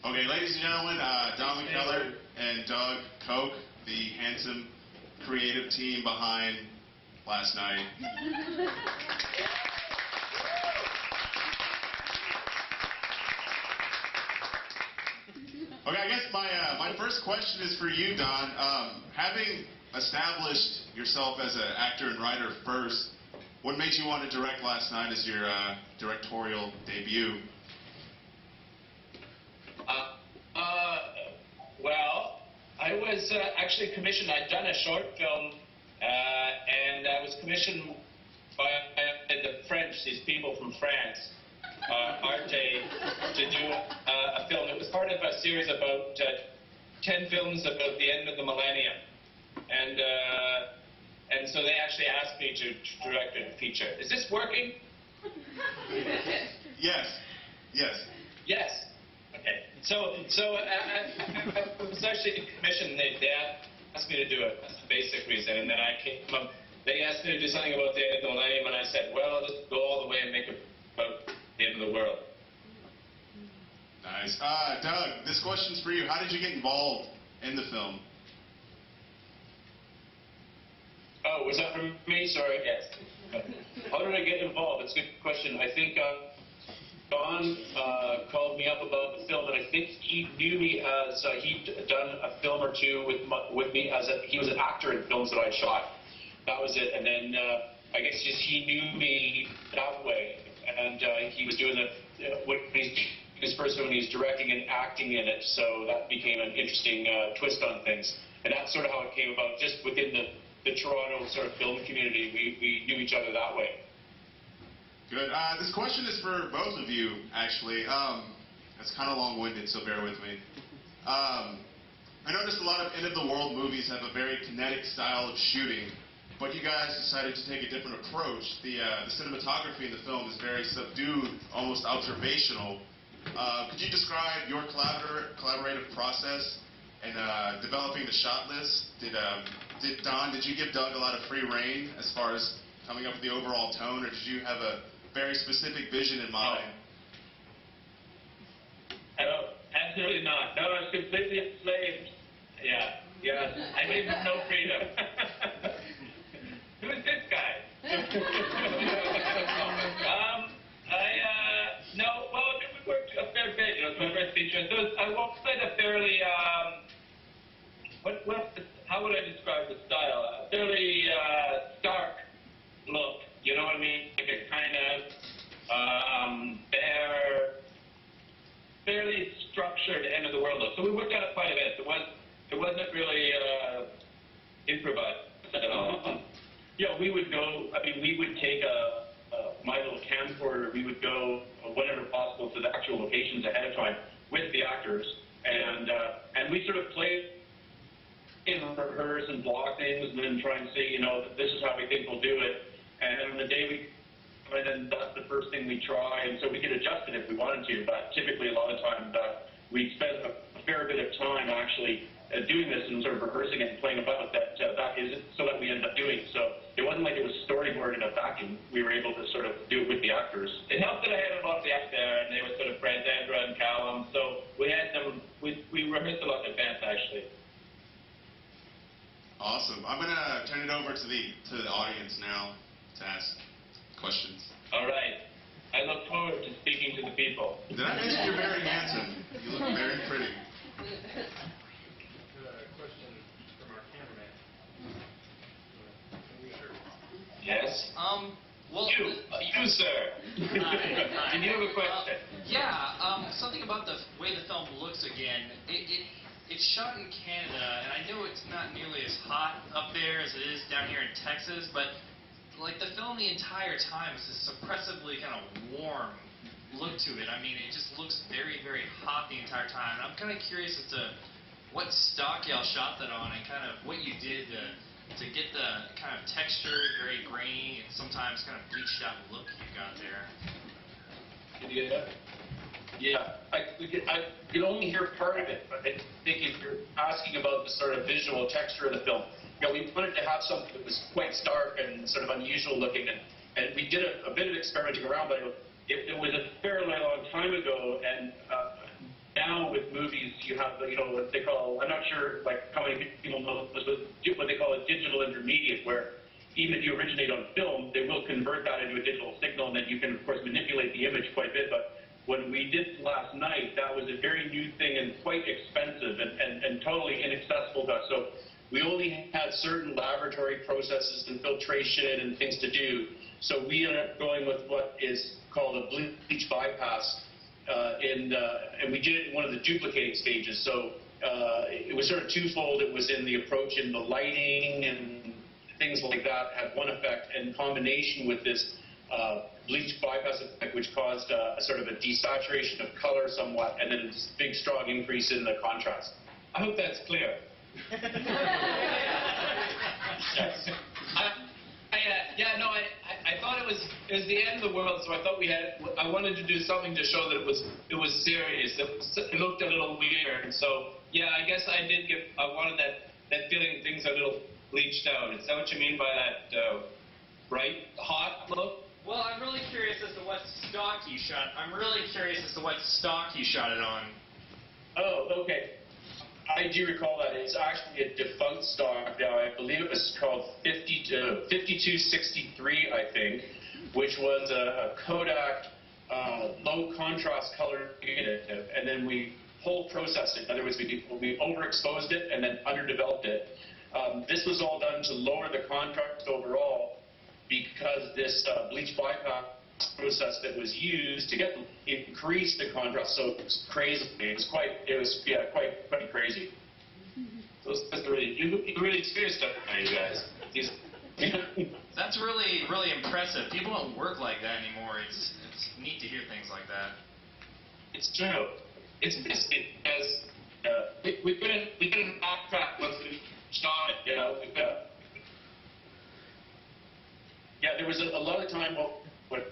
Okay, ladies and gentlemen, Don McKellar and Doug Koch, the handsome, creative team behind Last Night. Okay, I guess my first question is for you, Don. Having established yourself as an actor and writer first, what made you want to direct Last Night as your directorial debut? Well, I was actually commissioned. I'd done a short film, and I was commissioned by the French, these people from France, Arte, to do a film. It was part of a series about 10 films about the end of the millennium. And so they actually asked me to direct a feature. Is this working? Yes. Yes. Yes. Okay. So I was actually commissioned. They asked me to do a basic reason, and then I came up. They asked me to do something about the end of the millennium, and I said, well, I'll just go all the way and make it about the end of the world. Nice. Doug, this question's for you. How did you get involved in the film? Oh, was that for me? Sorry. Yes. How did I get involved? It's a good question. I think Don called me up about the film, and I think he knew me as he'd done a film or two with me as he was an actor in films that I shot. That was it. And then I guess just he knew me that way, and he was doing his first film when he was directing and acting in it. So that became an interesting twist on things, and that's sort of how it came about. Just within the Toronto sort of film community, we knew each other that way. Good. This question is for both of you, actually. It's kind of long-winded, so bear with me. I noticed a lot of end-of-the-world movies have a very kinetic style of shooting, but you guys decided to take a different approach. The cinematography in the film is very subdued, almost observational. Could you describe your collaborative process in developing the shot list? Don, did you give Doug a lot of free rein as far as coming up with the overall tone, or did you have a very specific vision in mind? No, absolutely not. No, I was completely enslaved. Yeah. I gave him no freedom. Who is this guy? We worked a fair bit, it's my first feature. So I won't say a fairly, how would I describe the style? A fairly stark look, you know what I mean? Like a kind of fairly structured end of the world look. So we worked on it quite a bit. It wasn't really improvised at all. Yeah, we would take my little camcorder, we would go whenever possible to the actual locations ahead of time with the actors, and we sort of played in rehearse and block things, and then try and see, this is how we think we'll do it. And then on the day we come in, and that's the first thing we try, and so we could adjust it if we wanted to, but typically a lot of times we spent a fair bit of time actually doing this and sort of rehearsing it and playing about that is so that we ended up doing. So it wasn't like it was storyboard in a vacuum. We were able to sort of do it with the actors. It helped that I had a lot of the actors there, and they were sort of friends, Andra and Callum, so we had them, we rehearsed a lot in advance actually. Awesome. I'm going to turn it over to the audience now to ask questions. All right. I look forward to speaking to the people. Did I mention you're very handsome? You look very pretty. Question from our cameraman. Yes? Well... You, sir. Hi. Did you have a question? Something about the way the film looks again. It's shot in Canada, and I know it's not nearly as hot up there as it is down here in Texas, but like the film the entire time is this suppressively kind of warm look to it. I mean, it just looks very, very hot the entire time. And I'm kind of curious as to what stock y'all shot that on, and kind of what you did to get the kind of texture, very grainy, and sometimes kind of bleached out look you got there. Did you get that? Yeah, I could only hear part of it, but I think if you're asking about the sort of visual texture of the film, we wanted to have something that was quite stark and sort of unusual looking, and we did a bit of experimenting around, but it was a fairly long time ago, and now with movies, you have, what they call, I'm not sure, like, how many people know this, but what they call a digital intermediate, where even if you originate on film, they will convert that into a digital signal, and then you can, of course, manipulate the image quite a bit. But when we did last night, that was a very new thing and quite expensive and totally inaccessible to us. So we only had certain laboratory processes and filtration and things to do. So we ended up going with what is called a bleach bypass, and we did it in one of the duplicate stages. So it was sort of twofold. It was in the approach in the lighting and things like that had one effect, in combination with this bleach bypass effect, which caused a sort of a desaturation of color somewhat, and then a big, strong increase in the contrast. I hope that's clear. Yes. I thought it was the end of the world, so I thought I wanted to do something to show that it was serious. It looked a little weird, and so yeah, I guess I wanted that feeling things are a little bleached out. Is that what you mean by that bright, hot look? Well, I'm really curious as to what stock you shot. It on. Oh, okay. I do recall that. It's actually a defunct stock now. I believe it was called 5263, I think, which was a Kodak low contrast color negative, and then we whole processed it. In other words, we overexposed it and then underdeveloped it. This was all done to lower the contrast overall, because this bleach bypass process that was used to increase the contrast so crazy. It was quite crazy. Those guys are really serious stuff, you guys. That's really, really impressive. People don't work like that anymore. It's neat to hear things like that. It's true. It's because we couldn't backtrack once we shot it. Yeah, there was a lot of time what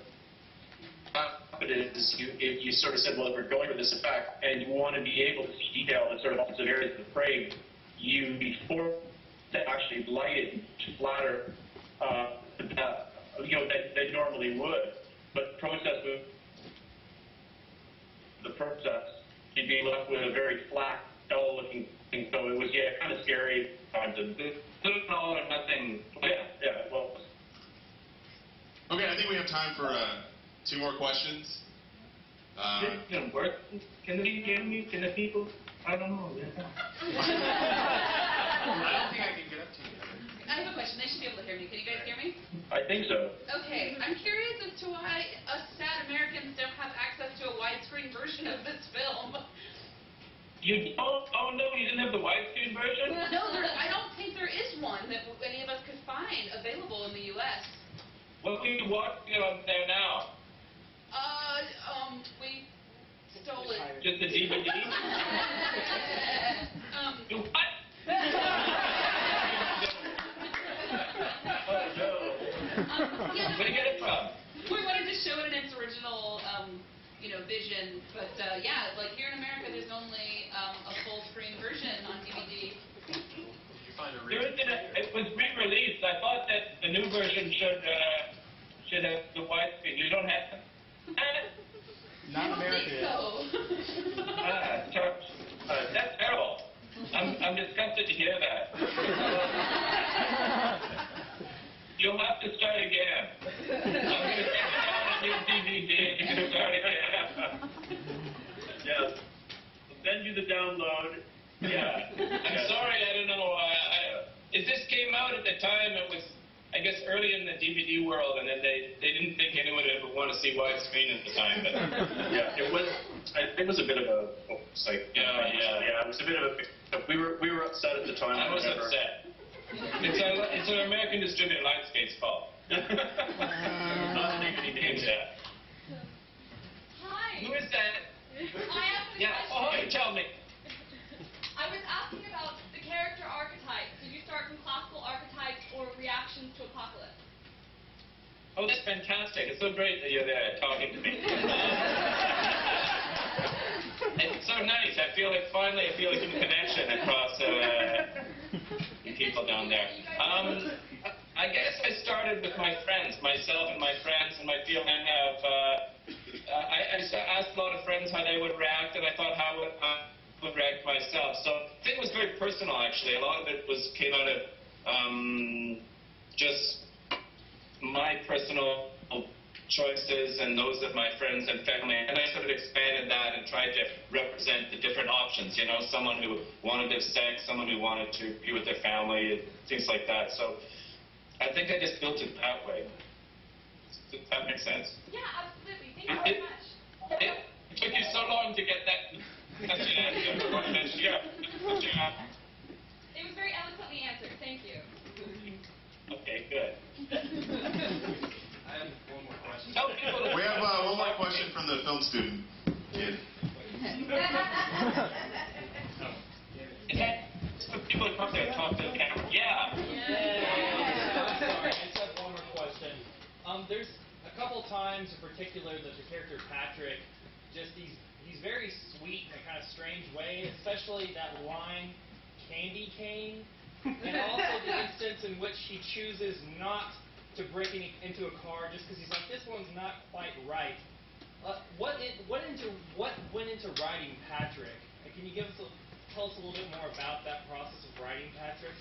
happened is you sort of said, well, if we're going for this effect and you want to be able to see detail in sort of opposite areas of the frame, you be forced to actually light it to flatter that they normally would. But the process, you'd be left with a very flat, dull-looking thing. So it was, kind of scary times. It's all or nothing. Yeah, well. Okay, I think we have time for 2 more questions. Can work? Can they hear me? Can the people? I don't know. I don't think I can get up to you. I have a question. They should be able to hear me. Can you guys hear me? I think so. Okay. I'm curious as to why us sad Americans don't have access to a widescreen version of this film. You don't? Oh, no, you didn't have the widescreen version? No, I don't think there is one that any of us could find available in the U.S. What are you watching up there now? We stole it. Just the DVD? You what? Oh, no. Yeah, Where do you get it from? we wanted to show it in its original, vision, but yeah, like here in America, there's only a full-screen version on DVD. It was re-released. I thought that the new version should have the widescreen. You don't have them? Not America yet. That's terrible. I'm disgusted to hear that. You'll have to start again. I'm going to take it down on your DVD and you can start again. Yeah. We'll send you the download. Yeah. I'm sorry, I don't know. If this came out at the time, it was, I guess, early in the DVD world, and then they didn't think anyone would ever want to see widescreen at the time. But Yeah, it was a bit of a it was a bit of a. We were upset at the time. I was upset. It's an American distributor, Lightscape's fault. Not to make any names yet. Hi. Who is that? I have a Yeah. question. Oh, tell me. I was asking about the character archetypes. Did you start from classical archetypes or reactions to apocalypse? Oh, that's fantastic. It's so great that you're there talking to me. It's so nice. I feel like finally I feel like a connection across people down there. I guess I started with my friends, myself and my friends, and I feel I have. I asked a lot of friends how they would react, and I thought how would myself. So I think it was very personal, actually. A lot of it came out of just my personal choices and those of my friends and family. And I sort of expanded that and tried to represent the different options. You know, someone who wanted to have sex, someone who wanted to be with their family, things like that. So I think I just built it that way. Does that make sense? Yeah, absolutely. Thank you very much. It took you so long to get that question answered. Yeah. It was very eloquently answered. Thank you. Okay, good. I have one more question. Tell people to We have one more question from the film student. Kid. People who come there and talk to the camera. Yeah. Sorry, I just have one more question. There's a couple times in particular that the character Patrick, just he's very sweet in a kind of strange way, especially that line, candy cane, and also the instance in which he chooses not to break into a car just because he's like, this one's not quite right. What went into writing Patrick? Can you tell us a little bit more about that process of writing Patrick?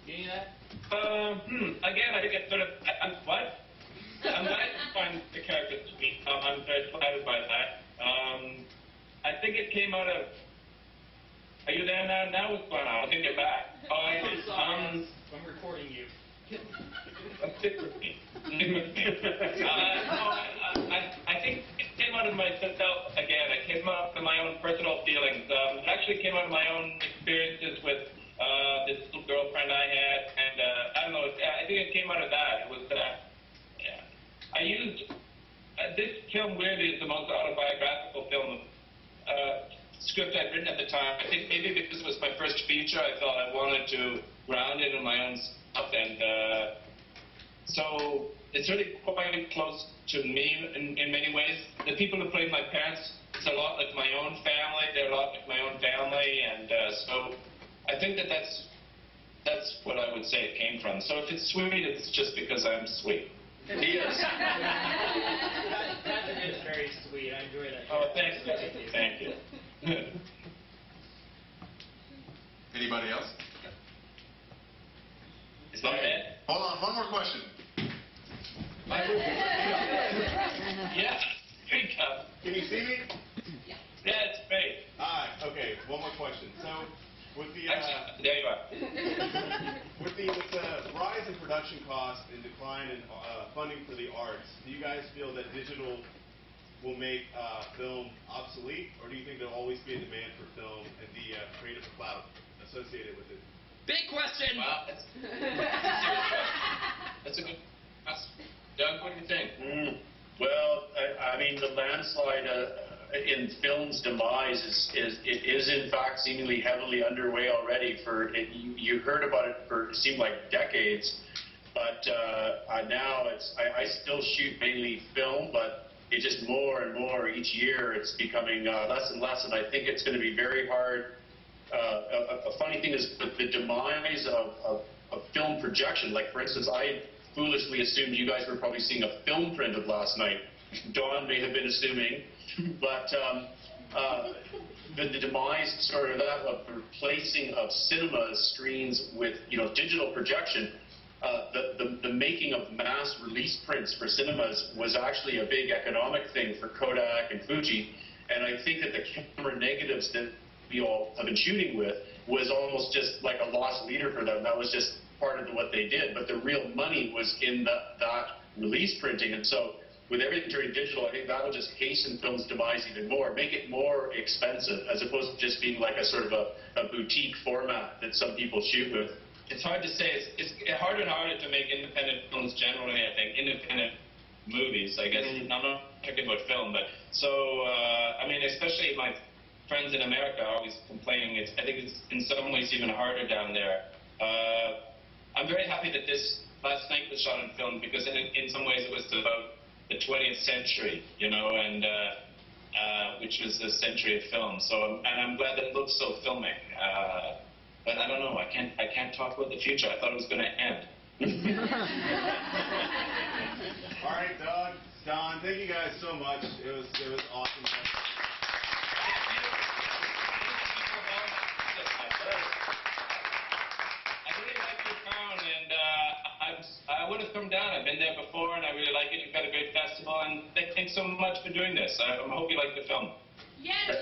Getting that? Again, I think it's sort of, what? I'm glad you find the character sweet. I'm very flattered by that. I think it came out of, are you there now? Now what's going on? I think you're back. Oh, I I'm see. sorry, I'm recording you. Stick with me. I think it came out of myself again. It came out of my own personal feelings. It actually came out of my own experiences with this little girlfriend I had, and I don't know. I think it came out of that. It was yeah. I used this film. Weirdly, is the most autobiographical film script I'd written at the time. I think maybe because it was my first feature, I felt I wanted to ground it in my own stuff, and so it's really quite close to me in many ways. The people who played my parents, it's a lot like my own family. They're a lot like my own family, and so I think that's what I would say it came from. So if it's sweet, it's just because I'm sweet. He is. Patrick is very sweet. I enjoy that. Oh, thanks. Thank you. Anybody else? Is that it? Hold on, one more question. Yeah. Here you go. Can you see me? Yeah, it's great. Okay, one more question. So, with the There you are. with the rise in production costs and decline in funding for the arts, do you guys feel that digital will make film obsolete, or do you think there'll always be a demand for film and the creative clout associated with it? Big question. Wow, that's a good question. Doug, what do you think? Well, I mean, the landslide in film's demise is in fact seemingly heavily underway already. You heard about it for it seemed like decades, but now I still shoot mainly film, but it just more and more each year it's becoming less and less, and I think it's going to be very hard. A funny thing is the demise of film projection. Like, for instance, I foolishly assumed you guys were probably seeing a film print of last night. Don may have been assuming, but the demise sort of that of the replacing of cinema screens with digital projection. The making of mass release prints for cinemas was actually a big economic thing for Kodak and Fuji, and I think that the camera negatives that we all have been shooting with was almost just like a lost leader for them. That was just part of what they did, but the real money was in that release printing, and so with everything turning digital, I think that'll just hasten film's demise even more, make it more expensive, as opposed to just being like a sort of a boutique format that some people shoot with. It's hard to say. It's harder and harder to make independent films generally, I think. Independent movies, I guess. I'm not talking about film, but so, I mean, especially my friends in America are always complaining. I think it's in some ways even harder down there. I'm very happy that this last night was shot on film, because in some ways it was about the 20th century, and which was the century of film. So, and I'm glad that it looks so filmic. But I don't know. I can't talk about the future. I thought it was going to end. All right, Doug, Don, thank you guys so much. It was awesome. I would have come down. I've been there before, and I really like it. You've got a great festival, and thanks so much for doing this. I hope you like the film. Yes,